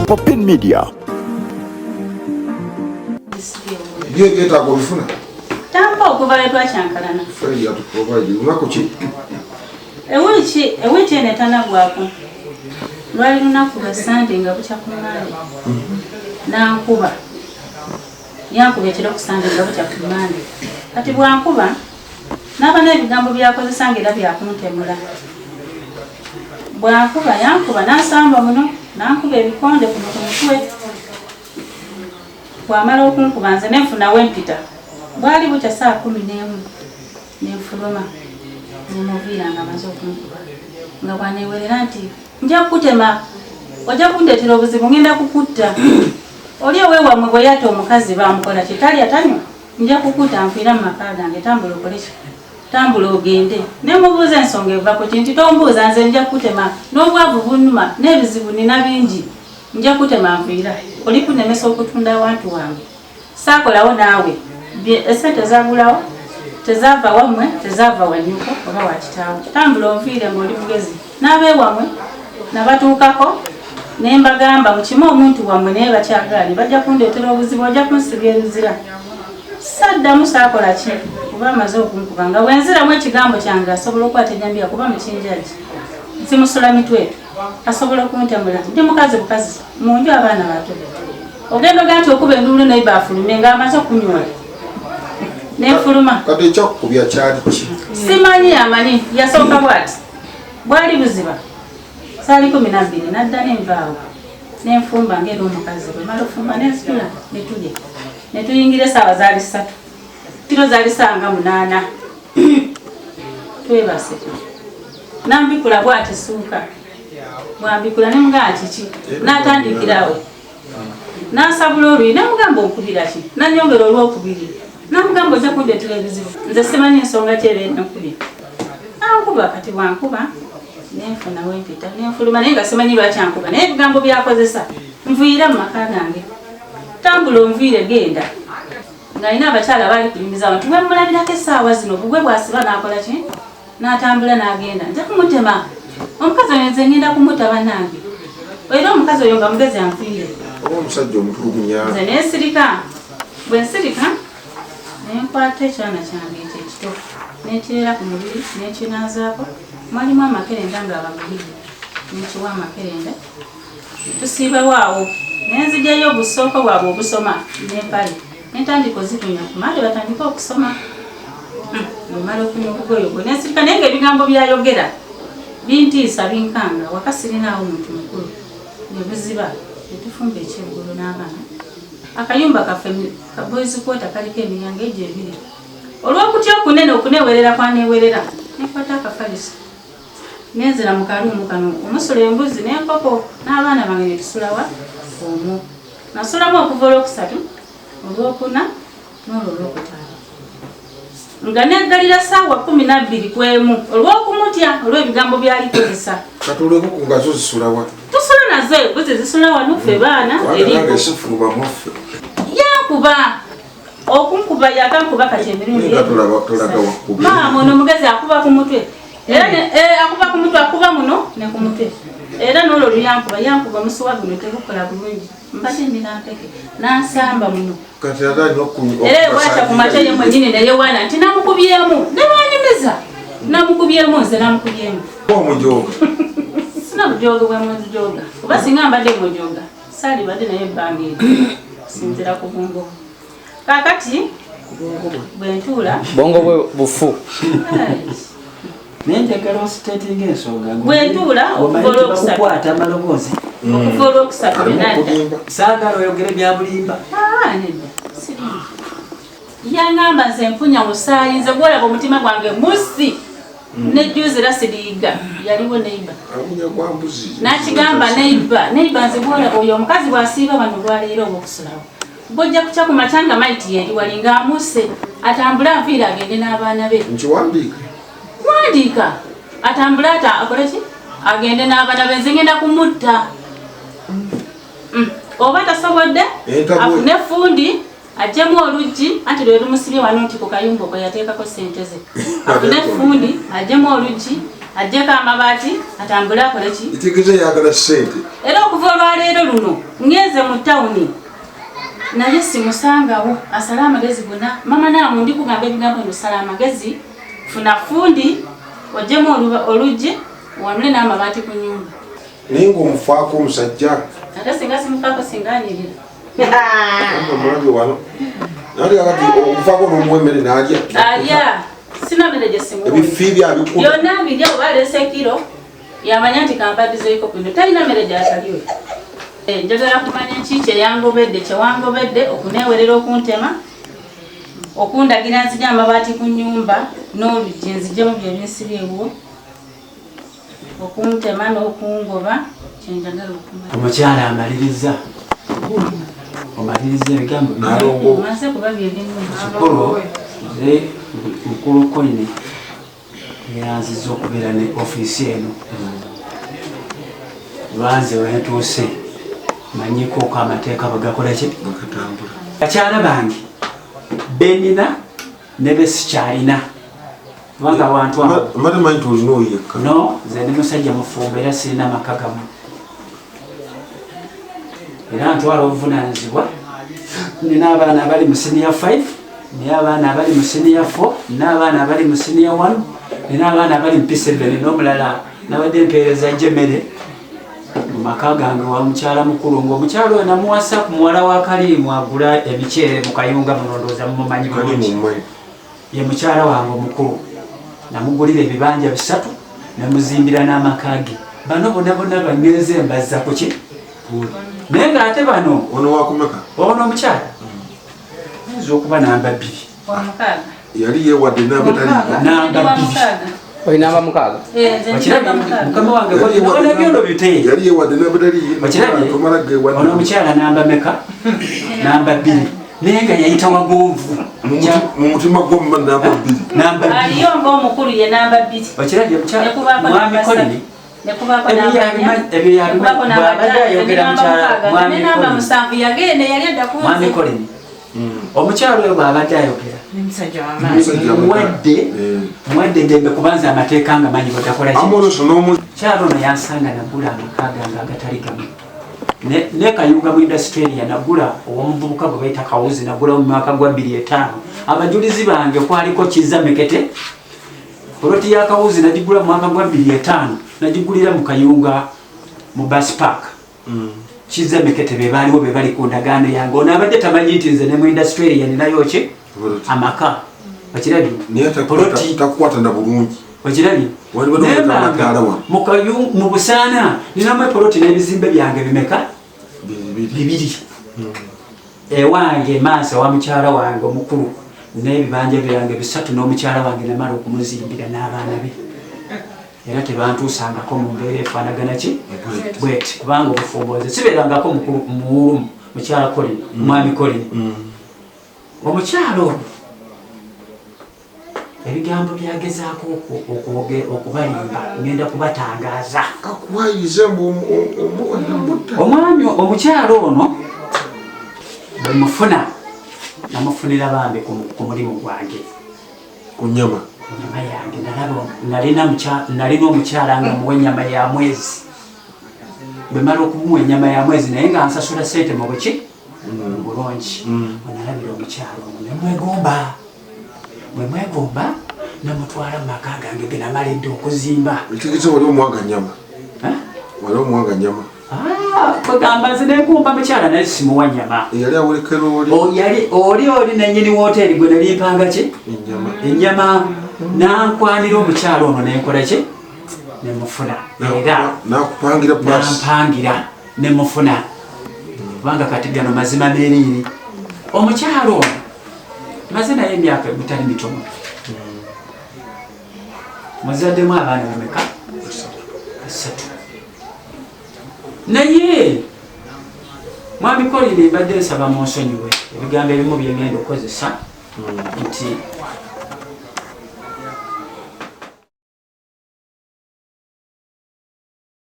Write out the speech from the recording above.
Open Media. Byetaago bifuna tampa okuva twakyankalana feri atuprovaidi lunaku ki ewiki eno etanagwako lwali lunaku lwa Sande nga bukya ku Mande nankuba yankuba ekiro ku Sande nga bukya ku Mande kati bwankuba n'aba n'ebigambo byakozesa ng'era byakuntemula bwankuba yankuba n'asamba muno nankuba ebikonde ku mutwe bwamala okunkuba nze nenfunawo empita bwali bukya saa 11 nenfuluma nemuviira nga amaze okunkuba nga bwanewerera nti nja kukutema ojja kundetera obuzibu ngenda kukutta oli ewewamwe bwe yata omukazi bamukola kitali atanywa nja kukutta nfiira mu maka gange tambula okole ki tambula ogende nemubuuza ensonga evako kinti tombuuza nze nja kukutema n'obwavu bunuma n'ebizibu nina bingi nja kutema nfiira oli kunemesa okutunda awantu wange saakolawo naawe esente zagulawo tezava wamwe tezava wanyuko oba wakitaawo tambula onfiire ng'oli mugezi n'abeewamwe nabatuukako nembagamba mukimu omuntu wammwe naye bakyagaali bajja kundeetera obuzibu ojja kunsibya ebizira saddamu saakola ki kuba amaze okunkuba nga wenziramu ekigambo kyange asobola okukwata enyambiya kuba mukinjaji zimusula mitwetu asobola okuntemula ndi mukazi bukazi munju abaana bato ogenda ganti okuba enduulu naye baafulume nga amaze okunywa nenfuluma kati ekyakukubya kyali ki simanyi amanyi yasooka bwati bwali buziba saali 12 nadda nenvaawo nenfumba ng'era omukazi bwe mala ofumba nensitula netulya netuyingira essaawa zaali 3 kiro zaali sanga 8 twebase nambikula bwati suuka bwambikula nemugaa kiki natandikirawo nasabula olwi nemugamba okubira ki nanyongera olwokubiri namugamba ojja kundeetera ebizibu nze simanyi ensonga kyebeera nkubira ankuba kati bwankuba nenfunawo empita nenfuluma naye nga simanyi lwakyankuba naye ebigambo byakozesa nviira mu maka gange tambula onviire genda ng'alina abakyala baali kuyimbiza abantu bwemulabirako essaawa zino bugwe bwasiba nakola ki n'atambula n'agenda nja kumutema omukazi oyo nze ngenda kumuta bannange era omukazi oyo nga mugezi anfiire oba omusajja omutulugunya nze neesirika bwe nsirika nenkwata ekyana kyange ekyo ekito nekirera ku mubiri nekinazaako mwalimu amakerenda ng'abamubiri nekiwa amakerenda tusiibawaawo nenzigyayo obusooka bwabwe obusoma nempale nentandika ozitunya ku mande batandika okusoma nomala okunywa obugoyo gwe nensirika naye ng'ebigambo byayogera bintiisa binkanga waka sirinaawo omuntu mukulu nebuziba netufumba ekyeggulo n'abaana akayumba kaffe kaboizi kwota kaliko emiryango egyo ebiri olw'okutya okunene okunewerera kwanewerera nekwata akafaliso nenzira mu kaluumu kano omusula embuzi n'enkoko n'abaana bange netusulawa omwo nasulamu okuva olwokusatu olwokuna n'olwo olwokutaano nga neggalira ssaawa 12 kwemu olw'okumutya olw'ebigambo byalikozesa kati olw'enkoko nga zo zisulawa tusula nazo embuzi zisula wano ffe baana erifulubamufe yankuba okunkuba yakankuba kati emirundi tolaga wakubi maama ono omugezi akuba ku mutwe era akuba ku mutwe akuba muno ne ku mutwe era n'olwo luyankuba yankuba musuwa guno tegukola bulungi mbadde ndina mpeke nansamba muno kati alina era bwatya ku mate ye mwennyini neyewaana nti namukubyemu nebanimiza namukubyemu nze namukubyemu omujoga sina bujoga bwemujoga kuba singa mbadde mujoga saali badde naye ebbanga eri sinzira ku bungo kakati bwentuula bongo bwe bufu nenjagala ositatinga ensonga bwentuula okuvola okukwata amaloboozi okuvola okusatu nenadda saagala oyogere bya bulimba nedda yaŋŋamba nze mpunya musaayi nze gwolaba omutima gwange musi nejjuzira siriiga yaliwo neiba nakigamba neiba nze gwolaba oyo omukazi bwasiiba wano lwaleero oba okusulawo bojja kukya ku makyanga maiti yeri wali ng'amuse atambule anviire agende n'abaana be wandiika atambule akole ki agende n'abaana be nze ngenda kumutta oba tasobodde afune effundi ajjemu oluggi anti lwe lumusibye wano nti ku kayumba okwe yateekako ssente ze afune effundi ajjemu oluggi ajjeko amabaati atambule akole ki itegeze yagala sente era okuva olwaleero luno ngeze mu tawuni naye simusangawo asala amagezi gonna mama naamu ndi kugamba ebigambo nosala amagezi funa fundi ojjemu oluggi wanule n'amabaati ku nyumba naye ng'omufaako omusajja ate singa simufaako singaanyirira omulabi wano nali akati omufaako n'omuwa emmere n'alya alya sina mmere gye simuwa ebifiiri abikula byonna birya oba aleese kiro yamanya nti kampadizeeko kuno talina mmere gy'ataliwe njagala kumanya ki kyeyangobedde kyewangobedde okuneewerera okuntema okundagira nzija amabaati ku nyumba n'oluggi nzijemu bye binsibyewo okuntema n'okungoba kyenjagala okumanya omukyala amaliriza ebigambo maze kuba byebimu kikulu nze mukulu Colin yanziza okubeera ne ofiisi eno lwanze wentuuse manyiko ko amateeka bwegakola ki bakyala bange benina ne besikyalina kubanga abantu mate manyi nti olina oyekka no nze ndi musajja mufumbo era sirina maka gamu era ntwala obuvunanyizibwa nina abaana abali mu senior 5 nina abaana abali mu senior 4 nina abaana abali mu senior 1 nina abaana abali mu P7 n'omulala nabadde mpeereza jemere mu maka gange wa mukyala mukulu ng'omukyala oyo namuwasa ku muwala wa Kalimu agula ebiceere mu Kayunga munondooza mumumanyi bulungi ye mukyala wange omukulu namugulira ebibanja 3 namuzimbira n'amaka ge bano bonna bangenze mbazza ku ki naye ng'ate bano ono wakumeka ono omukyala ayinza okuba namba 2 omukaaga yali yeewadde n'abatali namba 2 olinamba mukaaga wakirabye mukama wange ona byono biteeye yali yeewadde n'abatali wakirabye ono omukyala namba meka namba 2 naye nga yayita wagonvu mu mutima gw'omuma namba 2 namba 2 aliyo ng'omukulu ye namba 2 wakirabye mukyala Nekubaako mwami namba Colin nekubako bw'abadde ayogera mukyala mwami namba Colin 7 yagenda yali adda mwami Colin omukyala oyo bw'abadde ayogera muwadde ddembe kubanza amateeka nga manyi bwetakola amoloso mukyala ono yansanga nagula amaka gange agatali gamu ne Kayunga mu Australia nagula ow'omuvubuka gwe bayita Kawuzi nagula mu mwaka gwa 2005 abajulizi bange kwaliko Kiza Mekete poloti ya Kawuzi nagigula mu mwaka gwa 2005 nagigulira mu Kayunga mu Bus Park Kiza Mekete be bali ku ndagaano yange ono abadde tamanyi nti nze ne mu Australia ninayo ki amaka wakirabye poloti takwata na bulungi wakirabye mu Busaana ninamu poloti n'ebizimbe byange bimeka 2 ewange maaso wa mukyala wange omukulu n'ebibanja byange 3 n'omukyala wange namala okumuzimbira n'abaana be era tebantuusangako mu mbeera efaanagana ki bweti kubanga obufumboze sibeerangako muwulumu mukyala Colin mwami Colin omukyala ono ebigambo byagezaako okubalimba ngenda kubatangaaza akuwayize omwami omukyala ono bwe mufuna namufunira bambi ku mulimu gwange ku nyama yange nalina omukyala nga muwa ennyama ya mwezi bwe mala okumuwa ennyama ya mwezi naye nga nsasula sente mu buki bulungi onalabira omukyala ono nemwegomba namutwala mu maka gange ge namalidde okuzimba ekigisa wali omuwaga nyama wali omuwaga nyama kwegamba nze negomba mukyala naye simuwa nyama yali awolekera oli nenyini woteeri gwe nalimpanga ki ennyama nankwanira omukyala ono nenkola ki nemufuna era nampangira nemufuna kubanga kati gano mazima meriiri omukyala ono maze naye emyaka ebitali mitono muzaddemu abaana bameka 3 naye mwami Colin mbadde nsaba munsonyiwe ebigambo ebimu byengenda okukozesa nti